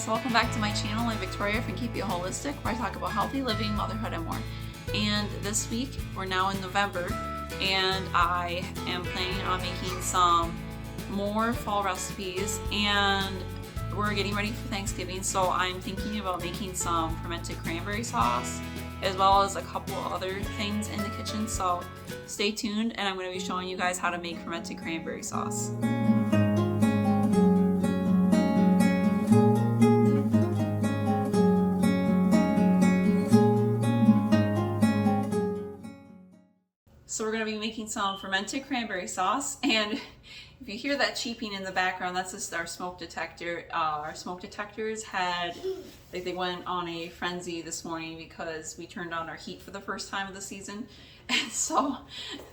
welcome back to my channel. I'm Victoria from Keep It Holistic, where I talk about healthy living, motherhood, and more. And this week, we're now in November, and I am planning on making some more fall recipes, and we're getting ready for Thanksgiving, so I'm thinking about making some fermented cranberry sauce, as well as a couple other things in the kitchen, so stay tuned, and I'm going to be showing you guys how to make fermented cranberry sauce. So we're going to be making some fermented cranberry sauce, and if you hear that cheeping in the background, that's just our smoke detector. Our smoke detectors they went on a frenzy this morning because we turned on our heat for the first time of the season, and so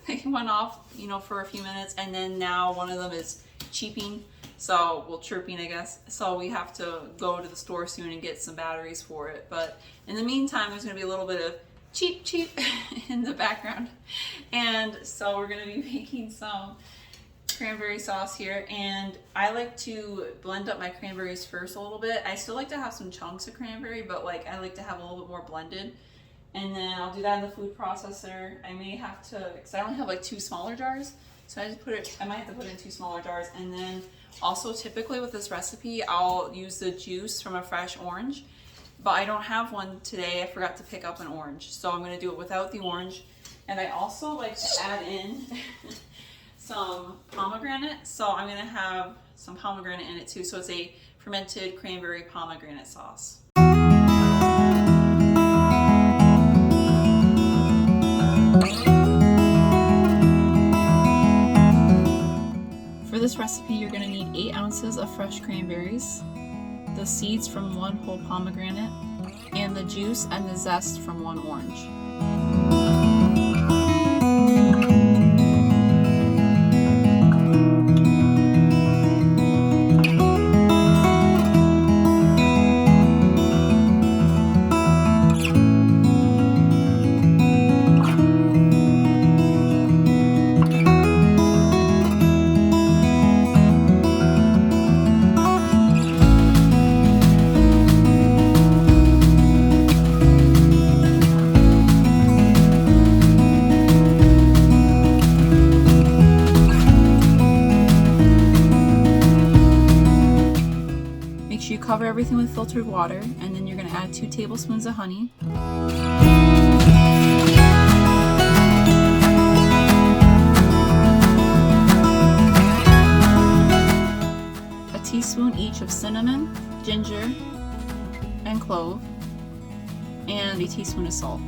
they went off, for a few minutes, and then now one of them is cheeping, chirping, I guess. So we have to go to the store soon and get some batteries for it. But in the meantime, there's going to be a little bit of cheep in the background, and so we're going to be making some cranberry sauce here, and I like to blend up my cranberries first a little bit. I still like to have some chunks of cranberry, but I like to have a little bit more blended, and then I'll do that in the food processor. I may have to, because I only have 2 smaller jars, so I might have to put it in 2 smaller jars. And then also, typically with this recipe, I'll use the juice from a fresh orange, but I don't have one today. I forgot to pick up an orange, so I'm going to do it without the orange. And I also like to add in some pomegranate, so I'm going to have some pomegranate in it too. So it's a fermented cranberry pomegranate sauce. For this recipe, you're going to need 8 ounces of fresh cranberries, the seeds from 1 whole pomegranate, and the juice and the zest from 1 orange. You cover everything with filtered water, and then you're going to add 2 tablespoons of honey, a teaspoon each of cinnamon, ginger, and clove, and a teaspoon of salt.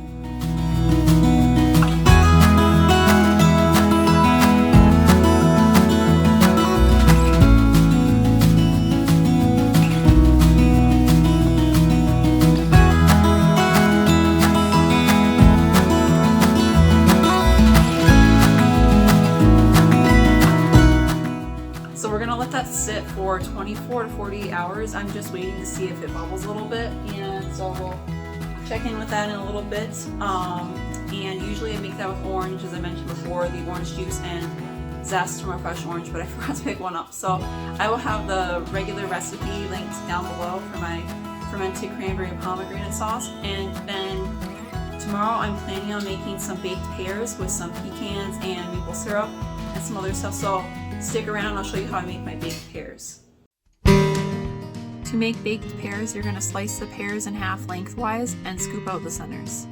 So we're gonna let that sit for 24 to 48 hours. I'm just waiting to see if it bubbles a little bit, and so we'll check in with that in a little bit. And usually I make that with orange, as I mentioned before, the orange juice and zest from a fresh orange, but I forgot to pick one up. So I will have the regular recipe linked down below for my fermented cranberry and pomegranate sauce. And then tomorrow I'm planning on making some baked pears with some pecans and maple syrup and some other stuff. So stick around, I'll show you how I make my baked pears. To make baked pears, you're going to slice the pears in half lengthwise and scoop out the centers.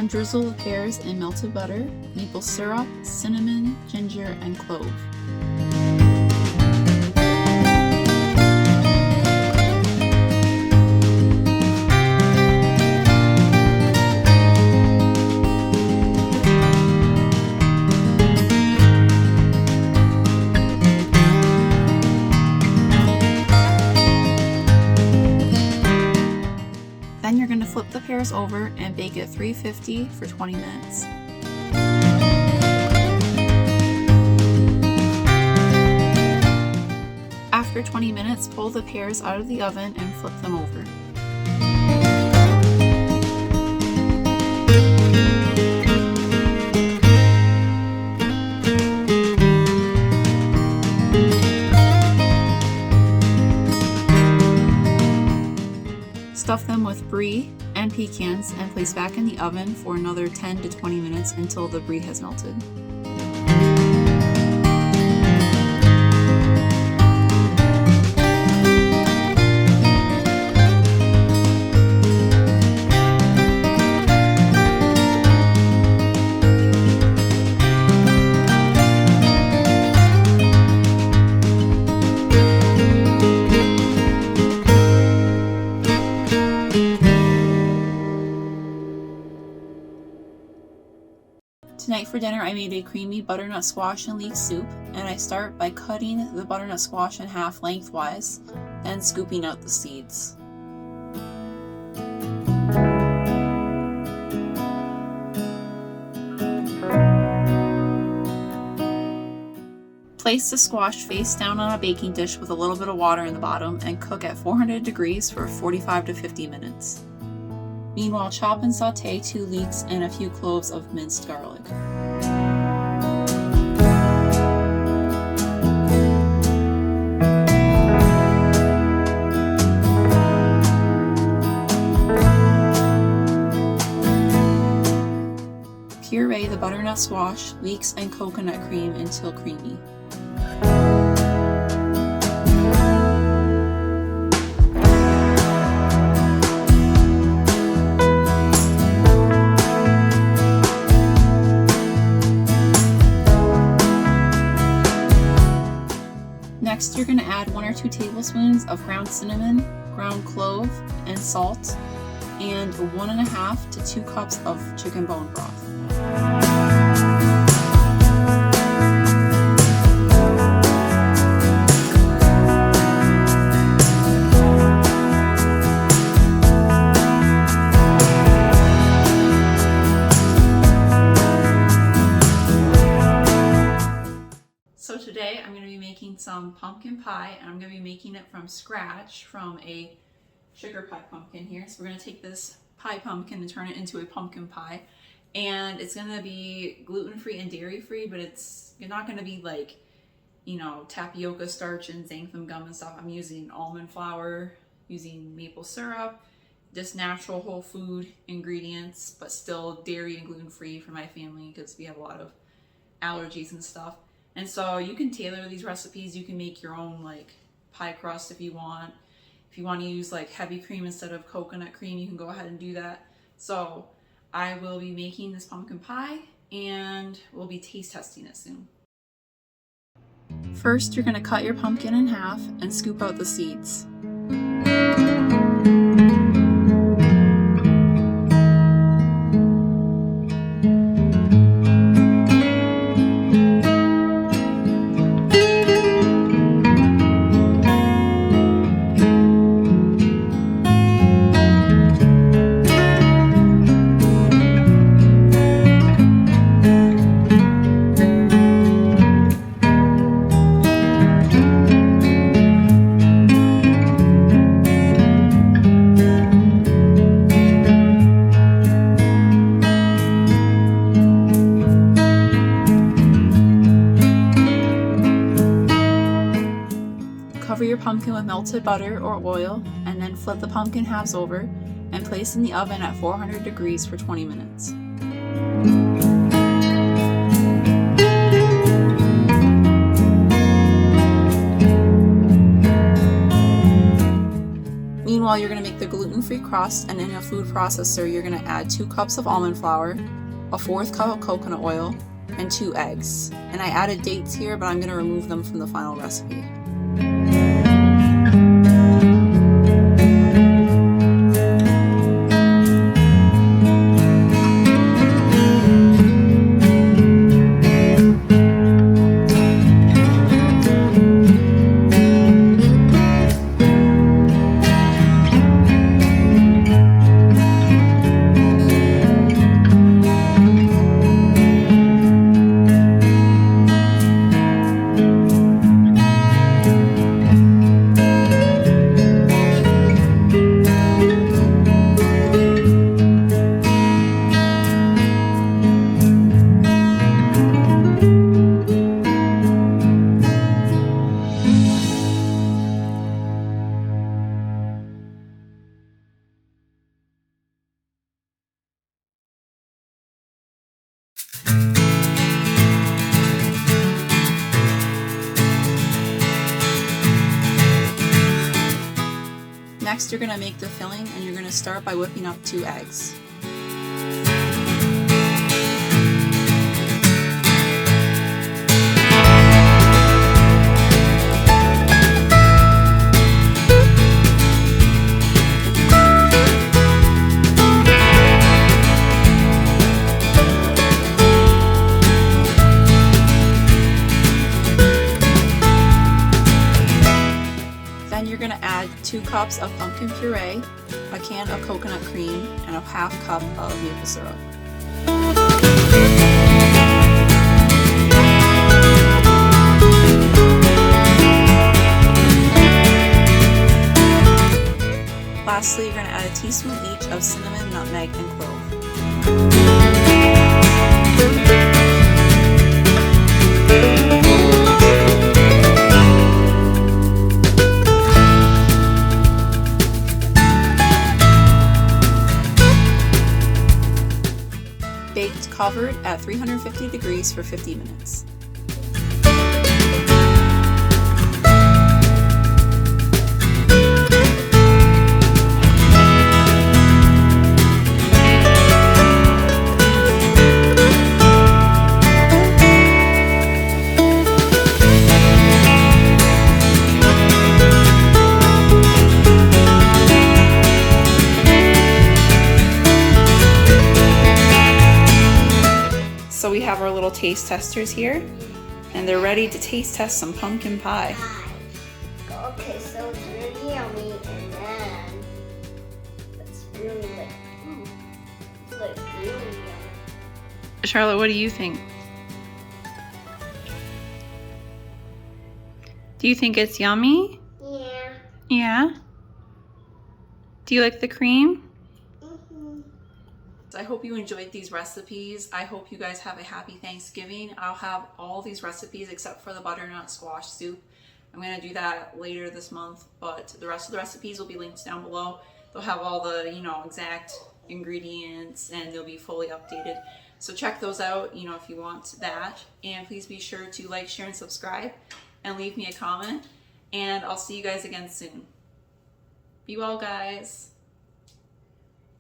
Drizzle the pears in melted butter, maple syrup, cinnamon, ginger, and clove. Then you're going to flip the pears over and bake at 350 for 20 minutes. After 20 minutes, pull the pears out of the oven and flip them over. Stuff them with brie and pecans and place back in the oven for another 10 to 20 minutes until the brie has melted. Tonight for dinner I made a creamy butternut squash and leek soup, and I start by cutting the butternut squash in half lengthwise, then scooping out the seeds. Place the squash face down on a baking dish with a little bit of water in the bottom and cook at 400 degrees for 45 to 50 minutes. Meanwhile, chop and saute 2 leeks and a few cloves of minced garlic. Puree the butternut squash, leeks, and coconut cream until creamy. Next, you're going to add 1 or 2 tablespoons of ground cinnamon, ground clove, and salt, and 1.5 to 2 cups of chicken bone broth. So today I'm going to be making some pumpkin pie, and I'm going to be making it from scratch from a sugar pie pumpkin here. So we're going to take this pie pumpkin and turn it into a pumpkin pie, and it's going to be gluten-free and dairy-free, but you're not going to be like, you know, tapioca starch and xanthan gum and stuff. I'm using almond flour, using maple syrup, just natural whole food ingredients, but still dairy and gluten-free for my family because we have a lot of allergies and stuff. And so you can tailor these recipes. You can make your own like pie crust if you want. If you want to use like heavy cream instead of coconut cream, you can go ahead and do that. So I will be making this pumpkin pie and we'll be taste testing it soon. First, you're going to cut your pumpkin in half and scoop out the seeds. Cover your pumpkin with melted butter or oil, and then flip the pumpkin halves over and place in the oven at 400 degrees for 20 minutes. Meanwhile, you're going to make the gluten-free crust, and in a food processor, you're going to add 2 cups of almond flour, a 1/4 cup of coconut oil, and 2 eggs. And I added dates here, but I'm going to remove them from the final recipe. Next, you're going to make the filling, and you're going to start by whipping up 2 eggs. Then you're going to add 2 cups of pumpkin puree, a can of coconut cream, and a half cup of maple syrup. Lastly, you're going to add a teaspoon each of cinnamon, nutmeg, and clove. Baked covered at 350 degrees for 50 minutes. So we have our little taste testers here, and they're ready to taste test some pumpkin pie. Okay, so it's really yummy, and then it's really really yummy. Charlotte, what do you think? Do you think it's yummy? Yeah. Yeah? Do you like the cream? I hope you enjoyed these recipes. I hope you guys have a happy Thanksgiving. I'll have all these recipes except for the butternut squash soup. I'm going to do that later this month, but the rest of the recipes will be linked down below. They'll have all the, exact ingredients, and they'll be fully updated. So check those out, if you want that. And please be sure to like, share, and subscribe, and leave me a comment. And I'll see you guys again soon. Be well, guys.